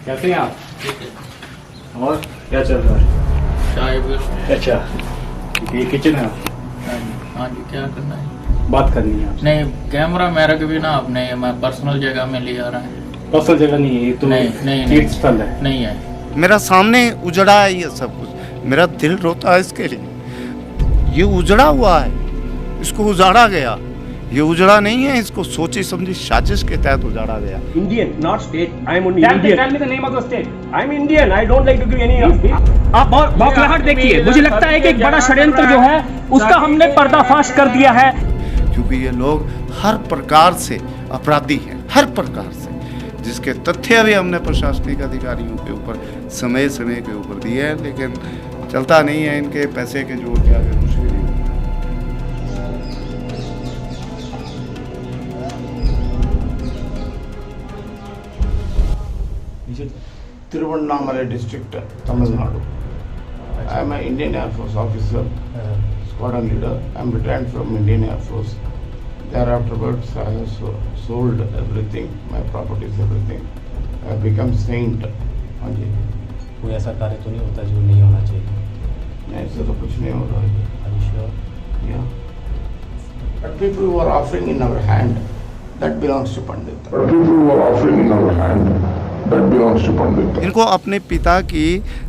कैसे हैं आप? और क्या चल रहा है? चाय भी। अच्छा, ये किचन है? हाँ जी, क्या करना है? बात करनी है आपसे। नहीं, कैमरा मेरा कभी ना आपने मैं पर्सनल जगह में ले आ रहा है। पर्सनल जगह नहीं है ये तो, नहीं तीर्थ स्थल है। नहीं है। मेरा सामने उजड़ा है ये सब कुछ, मेरा दिल रोता है इसके लिए। ये उजड़ा हुआ है, इसको उजाड़ा गया। ये उजड़ा नहीं है, इसको सोची समझी साजिश के तहत उजाड़ा गया। Indian, not state. I am only Tell Indian. me the name of the state. I am Indian. I don't like to give any. आप बौखलाहट देखिए, मुझे लगता है कि एक बड़ा षड्यंत्र जो है उसका हमने पर्दाफाश कर दिया है। क्योंकि ये लोग हर प्रकार से अपराधी हैं, हर प्रकार से, जिसके तथ्य भी हमने प्रशासनिक अधिकारियों के ऊपर समय समय के ऊपर दिए हैं, लेकिन चलता नहीं है। इनके पैसे के जोर के आगे कुछ भी नहीं। Tiruvannamala district, Tamil Nadu. I am an Indian Air Force officer, squadron leader. I am retired from Indian Air Force. Thereafterwards, I have sold everything, my properties, everything. I have become saint. हाँ जी, कोई ऐसा कार्य तो नहीं होता जो नहीं होना चाहिए? नहीं, ऐसा तो कुछ नहीं हो रहा है। Are you sure? Yeah. But people who are offering in our hand, that belongs to Pandit. But people who are offering in our hand, that belongs to Pandit. इनको अपने पिता की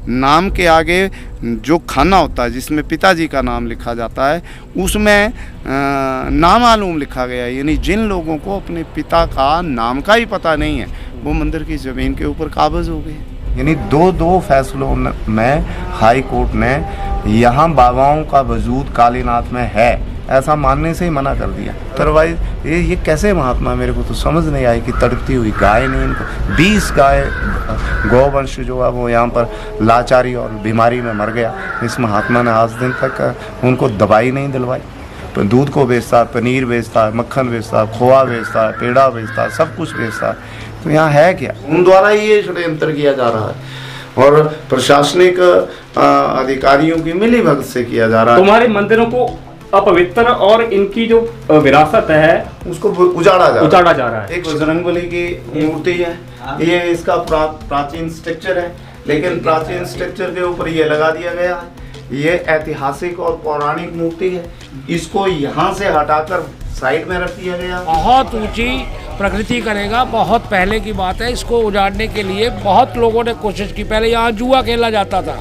नाम के आगे जो खाना होता है, जिसमें पिताजी का नाम लिखा जाता है, उसमें नामालूम लिखा गया है। यानी जिन लोगों को अपने पिता का नाम का ही पता नहीं है, वो मंदिर की ज़मीन के ऊपर काबिज हो गए। यानी दो फैसलों में हाई कोर्ट ने यहाँ बाबाओं का वजूद कालीनाथ में है ऐसा मानने से ही मना कर दिया। अदरवाइज ये कैसे महात्मा, मेरे को तो समझ नहीं आई कि तड़पती हुई गाय नहीं, इनको 20 गाय गौवंश जो है वो यहाँ पर लाचारी और बीमारी में मर गया। इस महात्मा ने आज दिन तक उनको दवाई नहीं दिलवाई। दूध को बेचता है, पनीर बेचता है, मक्खन बेचता है, खोआ बेचता है, पेड़ा बेचता है, सब कुछ बेचता है। तो यहाँ है क्या? उन द्वारा ही ये षड्यंत्र किया जा रहा है और प्रशासनिक अधिकारियों की मिलीभगत से किया जा रहा है। तुम्हारे मंदिरों को अपवित्र और इनकी जो विरासत है उसको उजाड़ा जा रहा है। है। एक बजरंगबली की मूर्ति है, ये इसका प्राचीन स्ट्रक्चर है, लेकिन प्राचीन स्ट्रक्चर के ऊपर ये लगा दिया गया है। ये ऐतिहासिक और पौराणिक मूर्ति है, इसको यहाँ से हटाकर साइड में रख दिया गया। बहुत ऊंची प्रकृति करेगा, बहुत पहले की बात है। इसको उजाड़ने के लिए बहुत लोगों ने कोशिश की। पहले यहाँ जुआ खेला जाता था,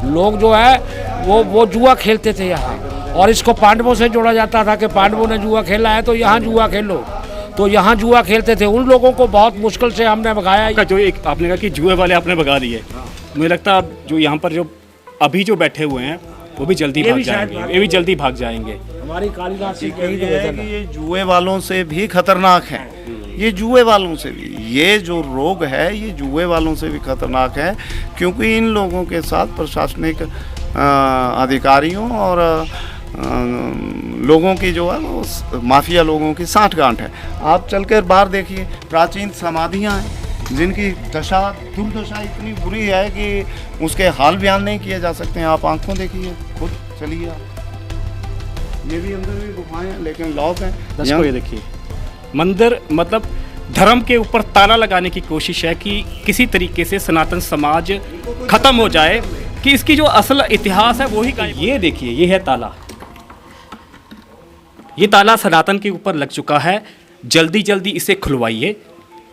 लोग जो है वो जुआ खेलते थे यहाँ, और इसको पांडवों से जोड़ा जाता था कि पांडवों ने जुआ खेला है तो यहाँ जुआ खेलो। तो यहाँ जुआ खेलते थे, उन लोगों को बहुत मुश्किल से हमने भगाया। जो एक आपने कहा कि जुए वाले आपने भगा दिए, मुझे लगता है जो यहाँ पर जो अभी जो बैठे हुए हैं वो भी जल्दी भाग जाएंगे, ये भी जल्दी भाग जाएंगे। हमारी कालीनाथ से यही ये है कि ये जुए वालों से भी खतरनाक है। ये जुए वालों से भी, ये जो रोग है ये जुए वालों से भी खतरनाक है, क्योंकि इन लोगों के साथ प्रशासनिक अधिकारियों और लोगों की जो है वो माफिया लोगों की साठगांठ है। आप चलकर बाहर देखिए, प्राचीन समाधियाँ हैं जिनकी दशा दुर्दशा इतनी बुरी है कि उसके हाल बयान नहीं किए जा सकते हैं। आप आंखों देखिए, खुद चलिए आप। ये भी अंदर भी गुफाएं हैं लेकिन लॉक हैं। दर्शकों ये देखिए, मंदिर मतलब धर्म के ऊपर ताला लगाने की कोशिश है कि किसी तरीके से सनातन समाज खत्म हो जाए, कि इसकी जो असल इतिहास है वही का। ये देखिए, ये है ताला, ये ताला सनातन के ऊपर लग चुका है। जल्दी जल्दी इसे खुलवाइए।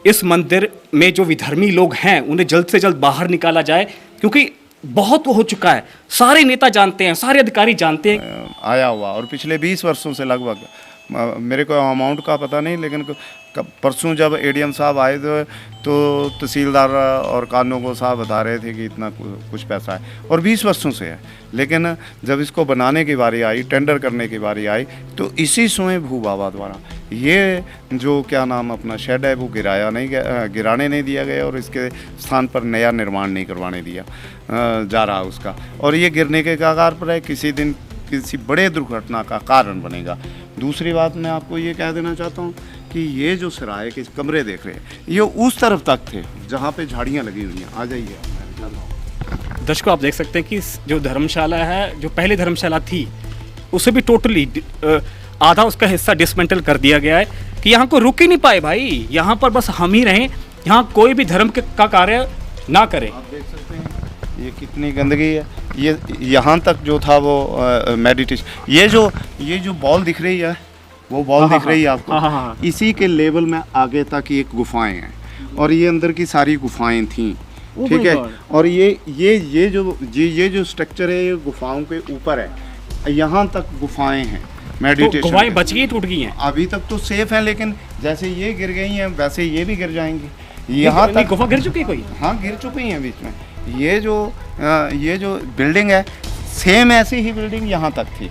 इस मंदिर में जो विधर्मी लोग हैं उन्हें जल्द से जल्द बाहर निकाला जाए, क्योंकि बहुत हो चुका है। सारे नेता जानते हैं, सारे अधिकारी जानते हैं। आया हुआ और पिछले 20 वर्षों से लगभग, मेरे को अमाउंट का पता नहीं, लेकिन परसों जब एडीएम साहब आए थे तो तहसीलदार और कानूनगो साहब बता रहे थे कि इतना कुछ पैसा है, और 20 वर्षों से है। लेकिन जब इसको बनाने की बारी आई, टेंडर करने की बारी आई, तो इसी स्वयं भू बाबा द्वारा ये जो क्या नाम अपना शेड है वो गिराने नहीं दिया गया, और इसके स्थान पर नया निर्माण नहीं करवाने दिया जा रहा उसका, और ये गिरने के कगार पर है। किसी दिन किसी बड़े दुर्घटना का कारण बनेगा। दूसरी बात मैं आपको ये कह देना चाहता हूँ कि ये जो सराय के कमरे देख रहे हैं, ये उस तरफ तक थे जहाँ पे झाड़ियाँ लगी हुई हैं। आ जाइए। दर्शकों आप देख सकते हैं कि जो धर्मशाला है, जो पहले धर्मशाला थी, उसे भी टोटली आधा उसका हिस्सा डिसमेंटल कर दिया गया है कि यहाँ को रुक ही नहीं पाए भाई। यहाँ पर बस हम ही रहें, यहाँ कोई भी धर्म का कार्य ना करें। आप देख सकते हैं ये कितनी गंदगी है। ये यहाँ तक जो था वो मेडिटेशन, ये जो बॉल दिख रही है, वो बॉल दिख रही है आपको, हाँ। इसी के लेवल में आगे तक एक गुफाएं हैं और ये अंदर की सारी गुफाएं थीं, ठीक है। और ये जो स्ट्रक्चर है ये गुफाओं के ऊपर है, यहाँ तक गुफाएं हैं मेडिटेशन। तो गुफाएं बच गई, टूट गई हैं? अभी तक तो सेफ है, लेकिन जैसे ये गिर गई हैं वैसे ये भी गिर जाएंगी। यहाँ तक गुफा गिर चुकी है कोई? हाँ, गिर चुकी हैं बीच में। ये जो बिल्डिंग है, सेम ऐसी ही बिल्डिंग यहाँ तक थी,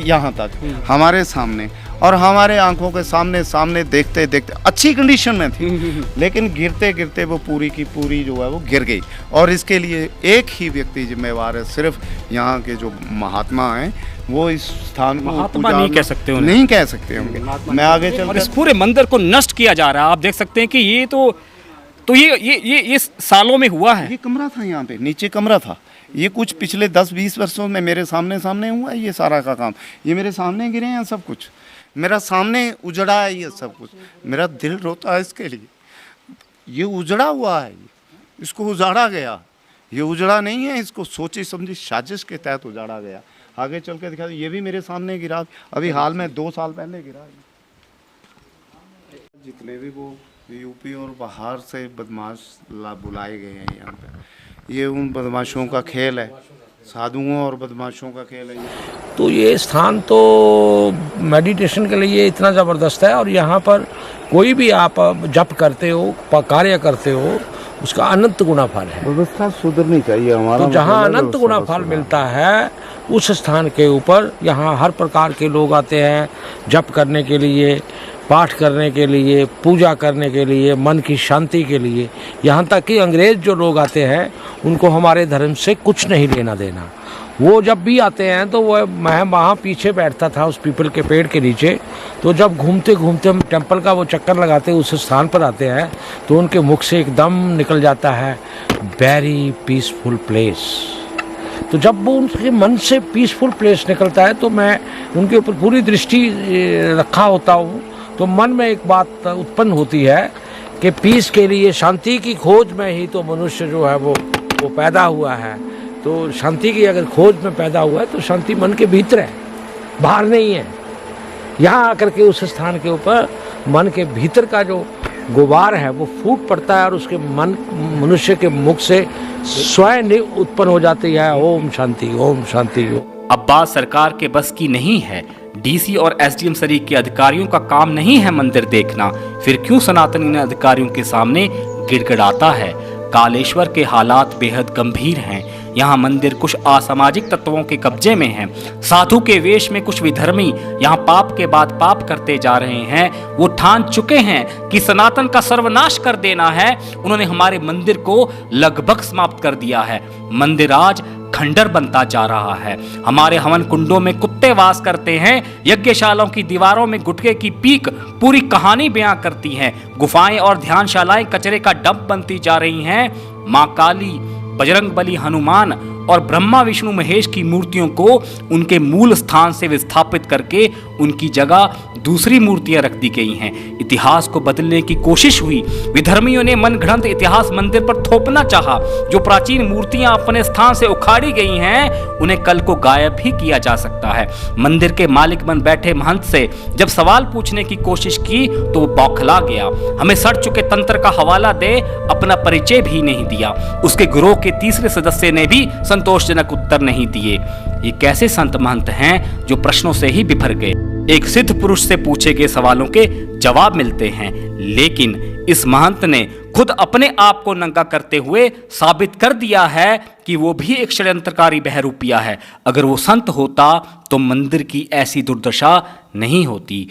यहाँ तक हमारे सामने, और हमारे आंखों के सामने देखते देखते अच्छी कंडीशन में थी, लेकिन गिरते गिरते वो पूरी की पूरी जो है वो गिर गई। और इसके लिए एक ही व्यक्ति जिम्मेवार है, सिर्फ यहाँ के जो महात्मा हैं, वो इस स्थान को महात्मा नहीं कह सकते उन्हें, नहीं कह सकते होंगे। मैं आगे और इस चल पूरे मंदिर को नष्ट किया जा रहा है। आप देख सकते हैं कि ये तो ये सालों में हुआ है। ये कमरा था, यहाँ पे नीचे कमरा था। ये कुछ पिछले 10-20 वर्षों में मेरे सामने हुआ है ये सारा का काम। ये मेरे सामने गिरे हैं सब कुछ, मेरा सामने उजड़ा है ये सब कुछ। मेरा दिल रोता है इसके लिए। ये उजड़ा हुआ है, इसको उजाड़ा गया। ये उजड़ा नहीं है, इसको सोची समझी साजिश के तहत उजाड़ा गया। आगे चल के दिखा, ये भी मेरे सामने गिरा, अभी हाल में 2 साल पहले गिरा। जितने भी वो यूपी और बाहर से बदमाश बुलाए गए हैं यहाँ पे, ये उन बदमाशों का खेल है, साधुओं और बदमाशों का खेल है ये। तो ये स्थान तो मेडिटेशन के लिए इतना ज़बरदस्त है, और यहाँ पर कोई भी आप जप करते हो, कार्य करते हो, उसका अनंत गुना फल है। व्यवस्था सुधरनी चाहिए हमारा। तो जहाँ अनंत गुना फल मिलता है उस स्थान के ऊपर यहाँ हर प्रकार के लोग आते हैं, जप करने के लिए, पाठ करने के लिए, पूजा करने के लिए, मन की शांति के लिए। यहाँ तक कि अंग्रेज़ जो लोग आते हैं उनको हमारे धर्म से कुछ नहीं लेना देना। वो जब भी आते हैं तो मैं वहाँ पीछे बैठता था उस पीपल के पेड़ के नीचे, तो जब घूमते घूमते हम टेम्पल का वो चक्कर लगाते उस स्थान पर आते हैं तो उनके मुख से एकदम निकल जाता है वेरी पीसफुल प्लेस। तो जब वो उनके मन से पीसफुल प्लेस निकलता है तो मैं उनके ऊपर पूरी दृष्टि रखा होता हूँ, तो मन में एक बात उत्पन्न होती है कि पीस के लिए, शांति की खोज में ही तो मनुष्य जो है वो पैदा हुआ है। तो शांति की अगर खोज में पैदा हुआ है तो शांति मन के भीतर है, बाहर नहीं है। यहाँ आकर के उस स्थान के ऊपर मन के भीतर का जो गुबार है वो फूट पड़ता है और उसके मन मनुष्य के मुख से स्वयं उत्पन्न हो जाती है ओम शांति, ओम शांति। अब बात सरकार के बस की नहीं है, डीसी और एसडीएम सरीख के अधिकारियों का काम नहीं है मंदिर देखना, फिर क्यों सनातन इन अधिकारियों के सामने गिड़गिड़ाता है। कालेश्वर के हालात बेहद गंभीर हैं। यहाँ मंदिर कुछ असामाजिक तत्वों के कब्जे में है। साधु के वेश में कुछ विधर्मी यहाँ पाप के बाद पाप करते जा रहे हैं। वो ठान चुके हैं कि सनातन का सर्वनाश कर देना है। उन्होंने हमारे मंदिर को लगभग समाप्त कर दिया है। मंदिर आज खंडर बनता जा रहा है। हमारे हवन कुंडों में कुत्ते वास करते हैं। यज्ञशालाओं की दीवारों में गुटखे की पीक पूरी कहानी बयां करती हैं। गुफाएं और ध्यानशालाएं कचरे का डंप बनती जा रही हैं। मां काली, बजरंग बली, हनुमान और ब्रह्मा विष्णु महेश की मूर्तियों को उनके मूल स्थान से विस्थापित करके उनकी जगह दूसरी मूर्तियां रख दी गई हैं। इतिहास को बदलने की कोशिश हुई। विधर्मियों ने मनगढ़ंत इतिहास मंदिर पर थोपना चाहा। जो प्राचीन मूर्तियां अपने स्थान से उखाड़ी गई हैं उन्हें कल को गायब भी किया जा सकता है। मंदिर के मालिक बन बैठे महंत से जब सवाल पूछने की कोशिश की तो वो बौखला गया। हमें सड़ चुके तंत्र का हवाला दे अपना परिचय भी नहीं दिया। उसके गिरोह के तीसरे सदस्य ने भी संतोषजनक उत्तर नहीं दिए। ये कैसे संत महंत हैं जो प्रश्नों से ही बिफर गए। एक सिद्ध पुरुष से पूछे गए सवालों के जवाब मिलते हैं, लेकिन इस महंत ने खुद अपने आप को नंगा करते हुए साबित कर दिया है कि वो भी एक षड्यंत्रकारी बहरूपिया है। अगर वो संत होता तो मंदिर की ऐसी दुर्दशा नहीं होती।